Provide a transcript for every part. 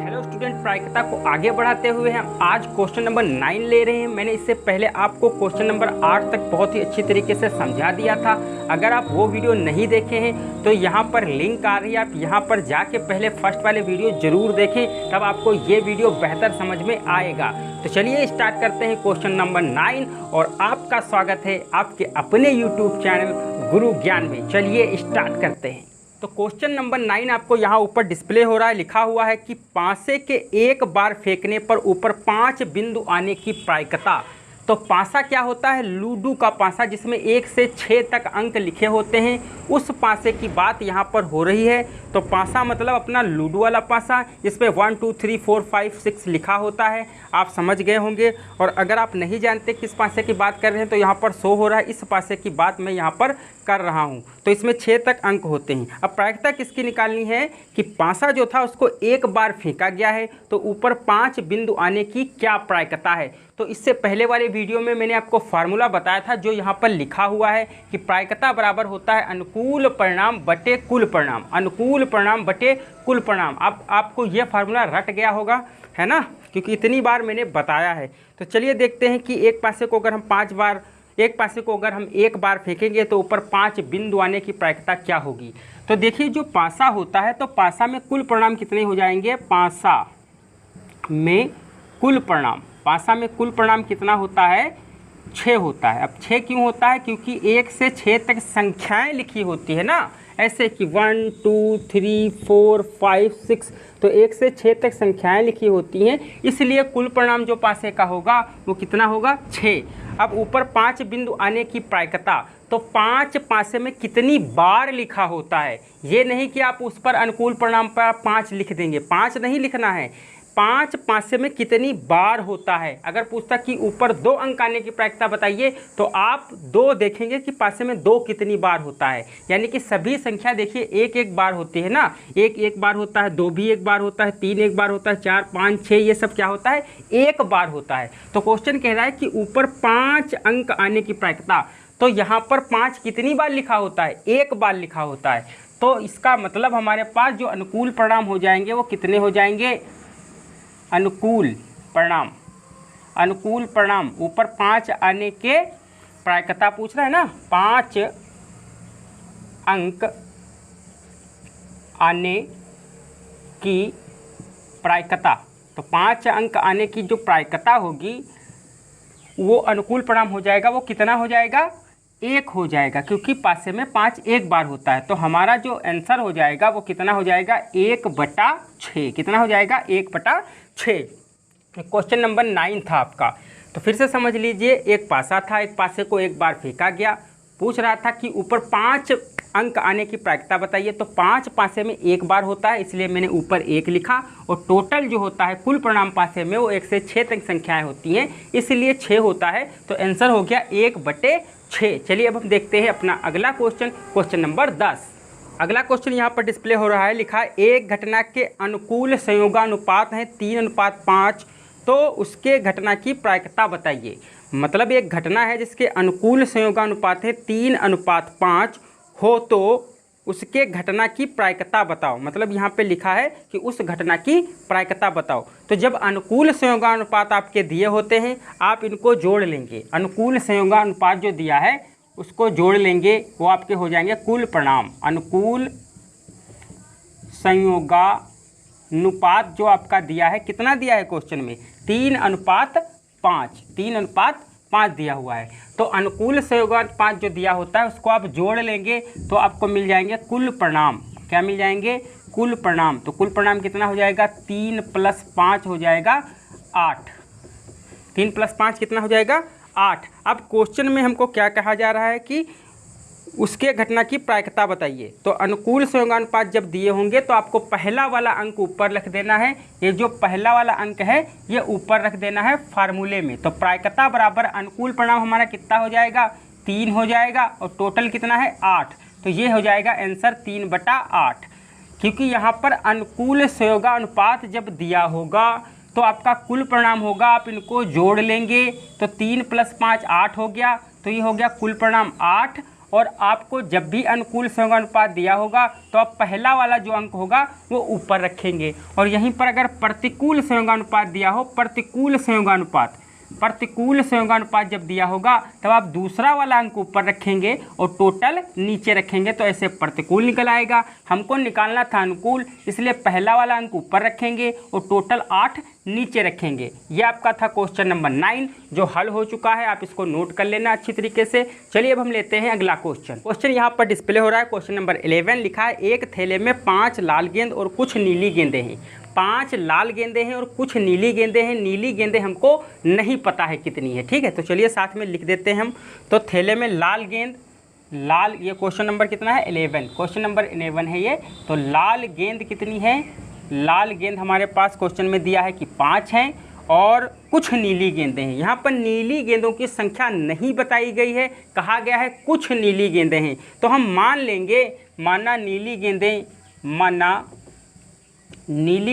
Hello student, प्रायिकता को आगे बढ़ाते हुए हम आज क्वेश्चन नंबर 9 ले रहे हैं। मैंने इससे पहले आपको क्वेश्चन नंबर 8 तक बहुत ही अच्छी तरीके से समझा दिया था। अगर आप वो वीडियो नहीं देखे हैं तो यहाँ पर लिंक आ रही है, आप यहाँ पर जाके पहले फर्स्ट वाले वीडियो ज़रूर देखें, तब आपको ये वीडियो बेहतर समझ में आएगा। तो चलिए स्टार्ट करते हैं क्वेश्चन नंबर 9 और आपका स्वागत है आपके अपने यूट्यूब चैनल गुरु ज्ञान में। चलिए स्टार्ट करते हैं। तो क्वेश्चन नंबर 9 आपको यहाँ ऊपर डिस्प्ले हो रहा है, लिखा हुआ है कि पासे के एक बार फेंकने पर ऊपर 5 बिंदु आने की प्रायिकता। तो पासा क्या होता है? लूडो का पासा, जिसमें 1 से 6 तक अंक लिखे होते हैं, उस पासे की बात यहाँ पर हो रही है। तो पासा मतलब अपना लूडो वाला पासा, जिसपे 1 2 3 4 5 6 लिखा होता है। आप समझ गए होंगे। और अगर आप नहीं जानते किस पासे की बात कर रहे हैं तो यहाँ पर शो हो रहा है, इस पासे की बात मैं यहाँ पर कर रहा हूँ। तो इसमें 6 तक अंक होते हैं। अब प्रायिकता किसकी निकालनी है कि पासा जो था उसको एक बार फेंका गया है तो ऊपर 5 बिंदु आने की क्या प्रायिकता है। तो इससे पहले वाले वीडियो में मैंने आपको फार्मूला बताया था, जो यहाँ पर लिखा हुआ है कि प्रायिकता बराबर होता है अनुकूल परिणाम बटे कुल परिणाम, अनुकूल परिणाम बटे कुल परिणाम। अब आपको ये फार्मूला रट गया होगा, है ना, क्योंकि इतनी बार मैंने बताया है। तो चलिए देखते हैं कि एक पासे को अगर हम एक बार फेंकेंगे तो ऊपर 5 बिंदु आने की प्रायिकता क्या होगी। तो देखिए, जो पासा होता है तो पासा में कुल परिणाम कितने हो जाएंगे? पासा में कुल परिणाम कितना होता है? 6 होता है। अब 6 क्यों होता है? क्योंकि 1 से 6 तक संख्याएं लिखी होती है ना, ऐसे कि 1 2 3 4 5 6, तो 1 से 6 तक संख्याएं लिखी होती हैं, इसलिए कुल परिणाम जो पासे का होगा वो कितना होगा? 6। अब ऊपर 5 बिंदु आने की प्रायिकता, तो 5 पासे में कितनी बार लिखा होता है, ये नहीं कि आप उस पर अनुकूल परिणाम पर 5 लिख देंगे, 5 नहीं लिखना है, 5 पासे में कितनी बार होता है। अगर पूछता कि ऊपर 2 अंक आने की प्रायिकता बताइए तो आप 2 देखेंगे कि पासे में 2 कितनी बार होता है। यानी कि सभी संख्या देखिए एक एक बार होती है ना, एक एक बार होता है, 2 भी एक बार होता है, 3 एक बार होता है, 4 5 6 ये सब क्या होता है? एक बार होता है। तो क्वेश्चन कह रहा है कि ऊपर 5 अंक आने की प्रायिकता, तो यहाँ पर 5 कितनी बार लिखा होता है? एक बार लिखा होता है। तो इसका मतलब हमारे पास जो अनुकूल परिणाम हो जाएंगे वो कितने हो जाएंगे? अनुकूल परिणाम ऊपर 5 आने के प्रायिकता पूछ रहा है ना, 5 अंक आने की प्रायिकता। तो 5 अंक आने की जो प्रायिकता होगी वो अनुकूल परिणाम हो जाएगा, वो कितना हो जाएगा? 1 हो जाएगा, क्योंकि पासे में 5 एक बार होता है। तो हमारा जो आंसर हो जाएगा वो कितना हो जाएगा? 1/6। कितना हो जाएगा? 1/6। क्वेश्चन नंबर 9 था आपका। तो फिर से समझ लीजिए, एक पासा था, एक पासे को एक बार फेंका गया, पूछ रहा था कि ऊपर 5 अंक आने की प्रायिकता बताइए। तो 5 पासे में एक बार होता है, इसलिए मैंने ऊपर 1 लिखा, और टोटल जो होता है कुल परिणाम पासे में वो 1 से 6 तक संख्याएं होती हैं, इसलिए 6 होता है। तो आंसर हो गया 1/6। चलिए अब हम देखते हैं अपना अगला क्वेश्चन, क्वेश्चन नंबर 10। अगला क्वेश्चन यहाँ पर डिस्प्ले हो रहा है, लिखा है एक घटना के अनुकूल संयोगानुपात है 3:5, तो उसके घटना की प्रायिकता बताइए। मतलब एक घटना है जिसके अनुकूल संयोगानुपात है 3:5 हो, तो उसके घटना की प्रायिकता बताओ। मतलब यहाँ पे लिखा है कि उस घटना की प्रायिकता बताओ। तो जब अनुकूल संयोगानुपात आपके दिए होते हैं, आप इनको जोड़ लेंगे। अनुकूल संयोगानुपात जो दिया है उसको जोड़ लेंगे, वो आपके हो जाएंगे कुल परिणाम। अनुकूल संयोगानुपात जो आपका दिया है, कितना दिया है क्वेश्चन में? 3:5, 3:5 दिया हुआ है। तो अनुकूल संयोगानुपात जो दिया होता है उसको आप जोड़ लेंगे तो आपको मिल जाएंगे कुल परिणाम। क्या मिल जाएंगे? कुल परिणाम। तो कुल परिणाम कितना हो जाएगा? 3 + 5 हो जाएगा 8। 3 + 5 कितना हो जाएगा? 8। अब क्वेश्चन में हमको क्या कहा जा रहा है कि उसके घटना की प्रायिकता बताइए। तो अनुकूल संयोगानुपात जब दिए होंगे तो आपको पहला वाला अंक ऊपर रख देना है। ये जो पहला वाला अंक है ये ऊपर रख देना है फार्मूले में। तो प्रायिकता बराबर अनुकूल परिणाम हमारा कितना हो जाएगा? 3 हो जाएगा, और टोटल कितना है? 8। तो ये हो जाएगा आंसर 3/8। क्योंकि यहाँ पर अनुकूल संयोगानुपात जब दिया होगा तो आपका कुल परिणाम होगा, आप इनको जोड़ लेंगे। तो 3 + 5 8 हो गया, तो ये हो गया कुल परिणाम 8, और आपको जब भी अनुकूल संयोगानुपात दिया होगा तो आप पहला वाला जो अंक होगा वो ऊपर रखेंगे, और यहीं पर अगर प्रतिकूल संयोगानुपात दिया हो, प्रतिकूल संयोगानुपात जब दिया होगा तब आप दूसरा वाला अंक ऊपर रखेंगे और टोटल नीचे रखेंगे, तो ऐसे प्रतिकूल निकल आएगा। हमको निकालना था अनुकूल, इसलिए पहला वाला अंक ऊपर रखेंगे और टोटल 8 नीचे रखेंगे। ये आपका था क्वेश्चन नंबर 9 जो हल हो चुका है, आप इसको नोट कर लेना अच्छी तरीके से। चलिए अब हम लेते हैं अगला क्वेश्चन यहाँ पर डिस्प्ले हो रहा है। क्वेश्चन नंबर 11 लिखा है, एक थैले में 5 लाल गेंद और कुछ नीली गेंदें हैं। 5 लाल गेंदें हैं और कुछ नीली गेंदें हैं। नीली गेंदें हमको नहीं पता है कितनी है, ठीक है, तो चलिए साथ में लिख देते हैं हम। तो थैले में लाल गेंद, लाल, ये क्वेश्चन नंबर कितना है 11, क्वेश्चन नंबर 11 है ये। तो लाल गेंद कितनी है, लाल गेंद हमारे पास क्वेश्चन में दिया है कि 5 हैं और कुछ नीली गेंदें हैं। यहाँ पर नीली गेंदों की संख्या नहीं बताई गई है, कहा गया है कुछ नीली गेंदें हैं, तो हम मान लेंगे, माना नीली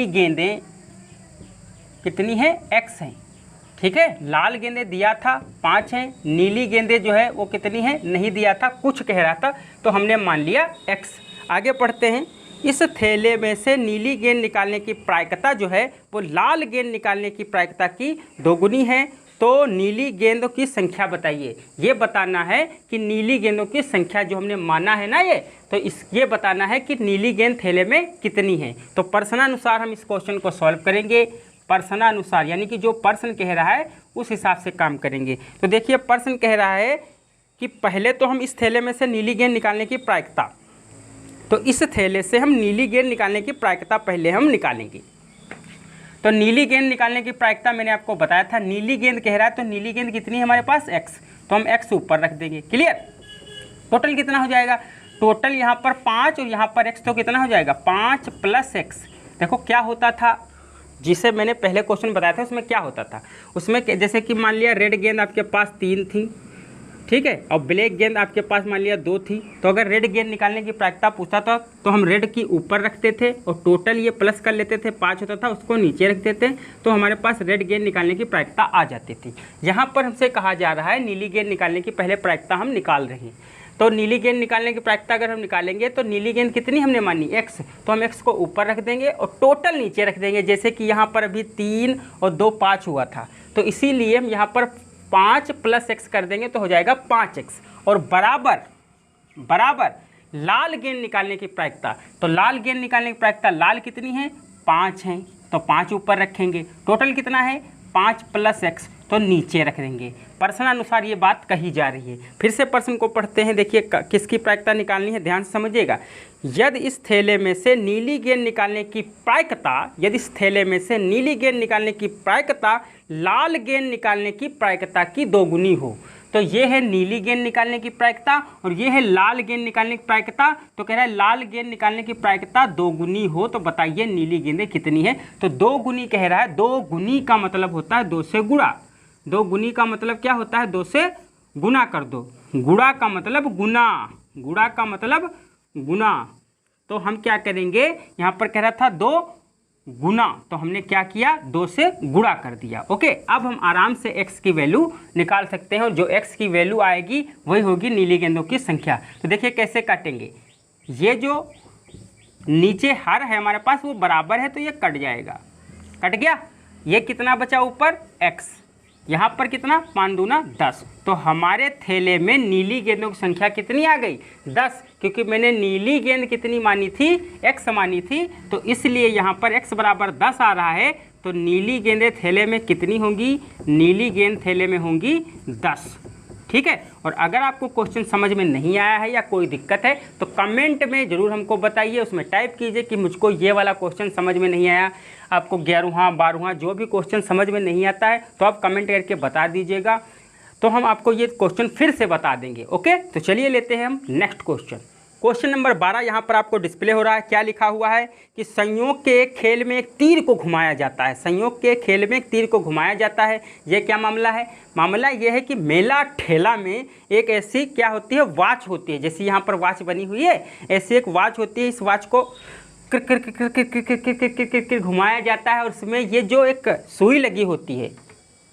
गेंदें कितनी है, x हैं, ठीक है। लाल गेंदें दिया था 5 हैं, नीली गेंदें जो है वो कितनी है नहीं दिया था, कुछ कह रहा था, तो हमने मान लिया x। आगे पढ़ते हैं। इस थैले में से नीली गेंद निकालने की प्रायिकता जो है वो लाल गेंद निकालने की प्रायिकता की दोगुनी है, तो नीली गेंदों की संख्या बताइए। ये बताना है कि नीली गेंदों की संख्या जो हमने माना है ना ये, तो ये बताना है कि नीली गेंद थैले में कितनी है। तो प्रश्नानुसार हम इस क्वेश्चन को सॉल्व करेंगे, प्रश्नानुसार यानी कि जो प्रश्न कह रहा है उस हिसाब से काम करेंगे। तो देखिए प्रश्न कह रहा है कि पहले तो हम इस थैले में से नीली गेंद निकालने की प्रायिकता, तो इस थैले से हम नीली गेंद निकालने की प्रायिकता पहले हम निकालेंगे। तो नीली गेंद निकालने की प्रायिकता मैंने आपको बताया था, नीली गेंद कह रहा है तो नीली गेंद कितनी है हमारे पास x, तो हम x ऊपर रख देंगे। क्लियर। टोटल कितना हो जाएगा, टोटल यहाँ पर 5 और यहाँ पर x, तो कितना हो जाएगा 5 + x। देखो क्या होता था, जिसे मैंने पहले क्वेश्चन बताया था उसमें क्या होता था, उसमें जैसे कि मान लिया रेड गेंद आपके पास 3 थी, ठीक है, और ब्लैक गेंद आपके पास मान लिया 2 थी, तो अगर रेड गेंद निकालने की प्रायिकता पूछता था तो हम रेड की ऊपर रखते थे और टोटल ये प्लस कर लेते थे, 5 होता था उसको नीचे रख देते, तो हमारे पास रेड गेंद निकालने की प्रायिकता आ जाती थी। यहाँ पर हमसे कहा जा रहा है नीली गेंद निकालने की पहले प्रायिकता हम निकाल रहे हैं, तो नीली गेंद निकालने की प्रायिकता अगर हम निकालेंगे तो नीली गेंद कितनी हमने मानी x, तो हम x को ऊपर रख देंगे और टोटल नीचे रख देंगे। जैसे कि यहाँ पर अभी 3 और 2 5 हुआ था, तो इसीलिए हम यहाँ पर 5 + x कर देंगे तो हो जाएगा 5x, और बराबर लाल गेंद निकालने की प्रायिकता, तो लाल गेंद निकालने की प्रायिकता लाल कितनी है 5 है, तो 5 ऊपर रखेंगे, टोटल कितना है 5 + x, तो नीचे रख देंगे। प्रश्नानुसार ये बात कही जा रही है। फिर से प्रश्न को पढ़ते हैं, देखिए किसकी प्रायिकता निकालनी है, ध्यान से समझिएगा। यदि इस थैले में से नीली गेंद निकालने की प्रायिकता, यदि इस थैले में से नीली गेंद निकालने की प्रायिकता लाल गेंद निकालने की प्रायिकता की दोगुनी हो, तो ये है नीली गेंद निकालने की प्रायिकता और ये है लाल गेंद निकालने की प्रायिकता, तो कह रहा है लाल गेंद निकालने की प्रायिकता दोगुनी हो, तो बताइए नीली गेंदें कितनी है। तो दोगुनी कह रहा है, दोगुनी का मतलब होता है 2 से गुणा, दोगुनी का मतलब क्या होता है 2 से गुना कर दो, गुणा का मतलब गुना, गुणा का मतलब गुना, तो हम क्या करेंगे, यहाँ पर कह रहा था 2 गुना, तो हमने क्या किया 2 से गुणा कर दिया। ओके, अब हम आराम से x की वैल्यू निकाल सकते हैं और जो x की वैल्यू आएगी वही होगी नीली गेंदों की संख्या। तो देखिए कैसे काटेंगे, ये जो नीचे हर है हमारे पास वो बराबर है तो ये कट जाएगा, कट गया, ये कितना बचा ऊपर x, यहाँ पर कितना 5 दूना 10, तो हमारे थैले में नीली गेंदों की संख्या कितनी आ गई 10, क्योंकि मैंने नीली गेंद कितनी मानी थी x मानी थी, तो इसलिए यहाँ पर x बराबर 10 आ रहा है, तो नीली गेंदें थैले में कितनी होंगी, नीली गेंद थैले में होंगी 10। ठीक है, और अगर आपको क्वेश्चन समझ में नहीं आया है या कोई दिक्कत है तो कमेंट में ज़रूर हमको बताइए, उसमें टाइप कीजिए कि मुझको ये वाला क्वेश्चन समझ में नहीं आया, आपको 11वां 12वां जो भी क्वेश्चन समझ में नहीं आता है तो आप कमेंट करके बता दीजिएगा, तो हम आपको ये क्वेश्चन फिर से बता देंगे। ओके, तो चलिए लेते हैं हम नेक्स्ट क्वेश्चन। क्वेश्चन नंबर 12 यहाँ पर आपको डिस्प्ले हो रहा है। क्या लिखा हुआ है कि संयोग के एक खेल में एक तीर को घुमाया जाता है, संयोग के खेल में एक तीर को घुमाया जाता है। ये क्या मामला है, मामला ये है कि मेला ठेला में एक ऐसी क्या होती है, वॉच होती है, जैसे यहाँ पर वॉच बनी हुई है ऐसी एक वॉच होती है, इस वॉच को घुमाया जाता है और उसमें ये जो एक सुई लगी होती है,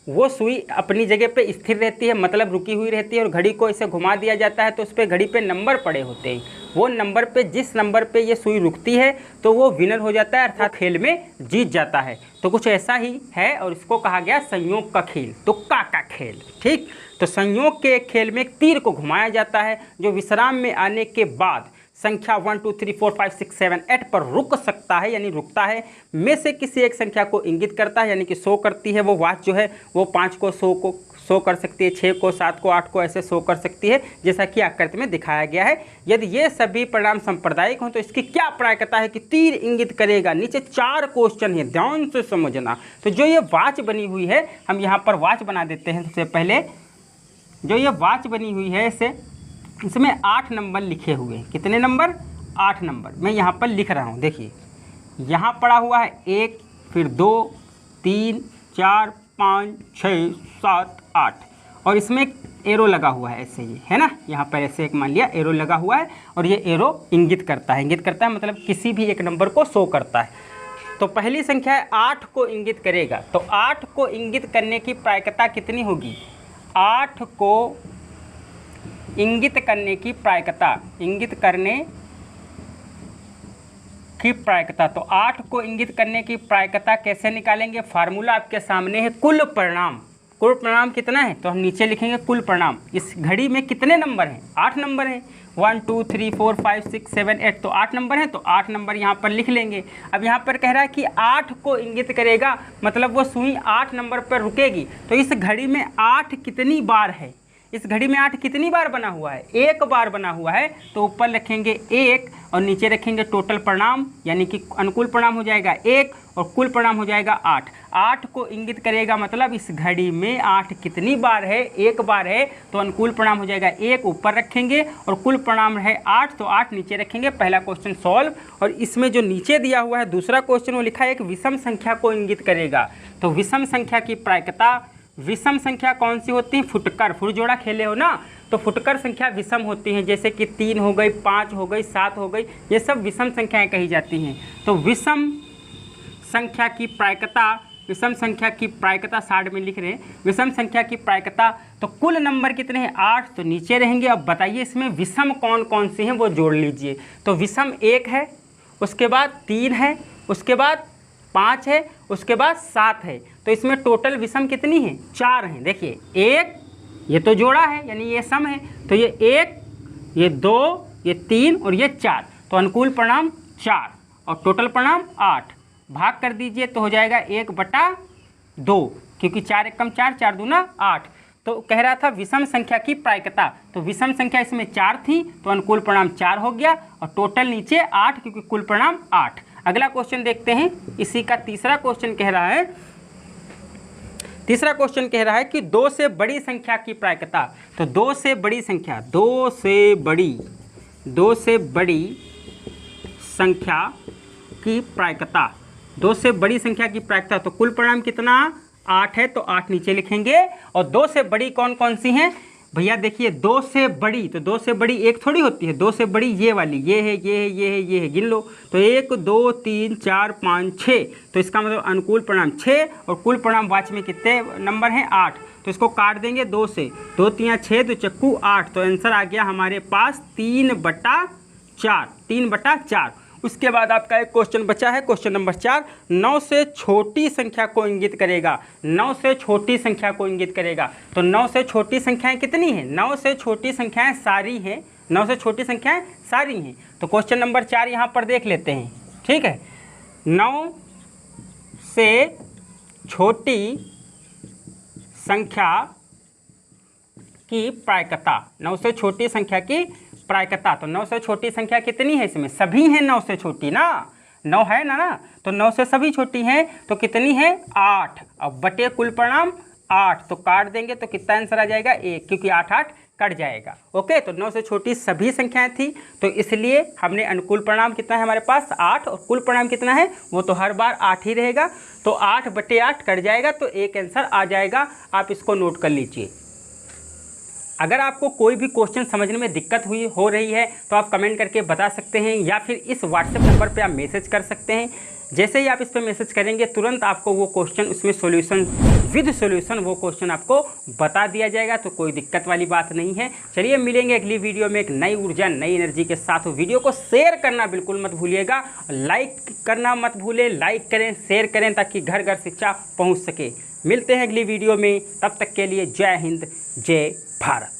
वो सुई अपनी जगह पे स्थिर रहती है, मतलब रुकी हुई रहती है, और घड़ी को इसे घुमा दिया जाता है तो उस पर घड़ी पे नंबर पड़े होते हैं। वो नंबर पे जिस नंबर पे ये सुई रुकती है तो वो विनर हो जाता है, अर्थात खेल में जीत जाता है। तो कुछ ऐसा ही है और इसको कहा गया संयोग का खेल, तुक्का का खेल। ठीक, तो संयोग के एक खेल में एक तीर को घुमाया जाता है जो विश्राम में आने के बाद संख्या 1 2 3 4 5 6 7 8 पर रुक सकता है, यानी रुकता है, में से किसी एक संख्या को इंगित करता है, यानी कि 100 करती है। वो वॉच जो है वो 5 को 100 कर सकती है, 6 को 7 को 8 को ऐसे 100 कर सकती है, जैसा कि आकृति में दिखाया गया है। यदि ये सभी परिणाम सांप्रदायिक हों तो इसकी क्या प्रायिकता है कि तीर इंगित करेगा। नीचे 4 क्वेश्चन है, ध्यान से समझना। तो जो ये वॉच बनी हुई है, हम यहाँ पर वॉच बना देते हैं। सबसे पहले जो ये वॉच बनी हुई है इसमें 8 नंबर लिखे हुए हैं। कितने नंबर? 8 नंबर मैं यहाँ पर लिख रहा हूँ। देखिए यहाँ पड़ा हुआ है 1, फिर 2, 3, 4, 5, 6, 7, 8 और इसमें एक एरो लगा हुआ है, ऐसे ही है ना। यहाँ पर ऐसे एक मान लिया एरो लगा हुआ है और ये एरो इंगित करता है। इंगित करता है मतलब किसी भी एक नंबर को 100 करता है। तो पहली संख्या है 8 को इंगित करेगा। तो 8 को इंगित करने की प्रायिकता कितनी होगी? 8 को इंगित करने की प्रायिकता, इंगित करने की प्रायिकता। तो 8 को इंगित करने की प्रायिकता कैसे निकालेंगे? फार्मूला आपके सामने है, कुल परिणाम। कुल परिणाम कितना है? तो हम नीचे लिखेंगे कुल परिणाम। इस घड़ी में कितने नंबर हैं? 8 नंबर हैं। 1 2 3 4 5 6 7 8, तो 8 नंबर हैं, तो 8 नंबर यहाँ पर लिख लेंगे। अब यहाँ पर कह रहा है कि 8 को इंगित करेगा, मतलब वो सुई 8 नंबर पर रुकेगी। तो इस घड़ी में 8 कितनी बार है? इस घड़ी में 8 कितनी बार बना हुआ है? 1 बार बना हुआ है। तो ऊपर रखेंगे 1 और नीचे रखेंगे टोटल परिणाम, यानी कि अनुकूल परिणाम हो जाएगा 1 और कुल परिणाम हो जाएगा 8। 8 को इंगित करेगा मतलब इस घड़ी में 8 कितनी बार है? 1 बार है। तो अनुकूल परिणाम हो जाएगा 1 ऊपर रखेंगे और कुल परिणाम है 8, तो 8 नीचे रखेंगे। पहला क्वेश्चन सॉल्व। और इसमें जो नीचे दिया हुआ है दूसरा क्वेश्चन, वो लिखा है एक विषम संख्या को इंगित करेगा। तो विषम संख्या की प्रायिकता, विषम संख्या कौन सी होती है? फुटकर, फुट जोड़ा खेले हो ना, तो फुटकर संख्या विषम होती हैं, जैसे कि 3 हो गई, 5 हो गई, 7 हो गई, ये सब विषम संख्याएं कही जाती हैं। तो विषम संख्या की प्रायिकता, विषम संख्या की प्रायिकता 60 में लिख रहे हैं। विषम संख्या की प्रायिकता, तो कुल नंबर कितने हैं? 8, तो नीचे रहेंगे। अब बताइए इसमें विषम कौन कौन से हैं वो जोड़ लीजिए। तो विषम 1 है, उसके बाद 3 है, उसके बाद 5 है, उसके बाद 7 है। तो इसमें टोटल विषम कितनी है? 4 हैं। देखिए 1, ये तो जोड़ा है यानी ये सम है, तो ये 1, ये 2, ये 3 और ये 4। तो अनुकूल परिणाम 4 और टोटल परिणाम 8। भाग कर दीजिए तो हो जाएगा 1/2, क्योंकि 4 1 कम 4, 4 दूना 8। तो कह रहा था विषम संख्या की प्रायिकता, तो विषम संख्या इसमें 4 थी, तो अनुकूल परिणाम 4 हो गया और टोटल नीचे 8, क्योंकि कुल परिणाम 8। अगला क्वेश्चन देखते हैं। इसी का तीसरा क्वेश्चन कह रहा है, तीसरा क्वेश्चन कह रहा है कि 2 से बड़ी संख्या की प्रायिकता। तो 2 से बड़ी संख्या, 2 से बड़ी संख्या की प्रायिकता, 2 से बड़ी संख्या की प्रायिकता। तो कुल परिणाम कितना? 8 है, तो 8 नीचे लिखेंगे। और 2 से बड़ी कौन कौन सी हैं भैया? देखिए 2 से बड़ी, तो 2 से बड़ी एक थोड़ी होती है। 2 से बड़ी ये वाली, ये है, ये है, ये है, ये है, गिन लो। तो 1 2 3 4 5 6, तो इसका मतलब अनुकूल परिणाम 6 और कुल परिणाम वाच में कितने नंबर हैं? 8। तो इसको काट देंगे 2 से, 2 3 6, तो चक्कू 8। तो आंसर आ गया हमारे पास 3/4, 3/4। उसके बाद आपका एक क्वेश्चन बचा है, क्वेश्चन नंबर 4। 9 से छोटी संख्या को इंगित करेगा। 9 से छोटी संख्या को इंगित करेगा। तो 9 से छोटी संख्याएं कितनी हैं? 9 से छोटी संख्याएं सारी हैं। 9 से छोटी संख्याएं सारी हैं। तो क्वेश्चन नंबर 4 यहाँ पर देख लेते हैं। ठीक है, 9 से छोटी संख्या की प्रायिकता, 9 से छोटी संख्या की प्रायिकता। तो 9 से छोटी संख्या कितनी है? इसमें सभी हैं 9 से छोटी ना, 9 है ना, तो 9 से सभी छोटी हैं। तो कितनी है? 8। अब बटे कुल परिणाम 8, तो काट देंगे तो कितना आंसर आ जाएगा? 1, क्योंकि 8 8 कट जाएगा। ओके, तो 9 से छोटी सभी संख्याएं थी, तो इसलिए हमने अनुकूल परिणाम कितना है हमारे पास? 8 और कुल परिणाम कितना है? वो तो हर बार 8 ही रहेगा। तो 8/8 कट जाएगा, तो एक आंसर आ जाएगा। आप इसको नोट कर लीजिए। अगर आपको कोई भी क्वेश्चन समझने में दिक्कत हो रही है तो आप कमेंट करके बता सकते हैं, या फिर इस व्हाट्सएप नंबर पे आप मैसेज कर सकते हैं। जैसे ही आप इस पर मैसेज करेंगे तुरंत आपको वो क्वेश्चन उसमें सॉल्यूशन विद सॉल्यूशन वो क्वेश्चन आपको बता दिया जाएगा, तो कोई दिक्कत वाली बात नहीं है। चलिए मिलेंगे अगली वीडियो में एक नई ऊर्जा नई एनर्जी के साथ। वीडियो को शेयर करना बिल्कुल मत भूलिएगा, लाइक करना मत भूलें, लाइक करें शेयर करें ताकि घर घर शिक्षा पहुंच सके। मिलते हैं अगली वीडियो में, तब तक के लिए जय हिंद जय भारत।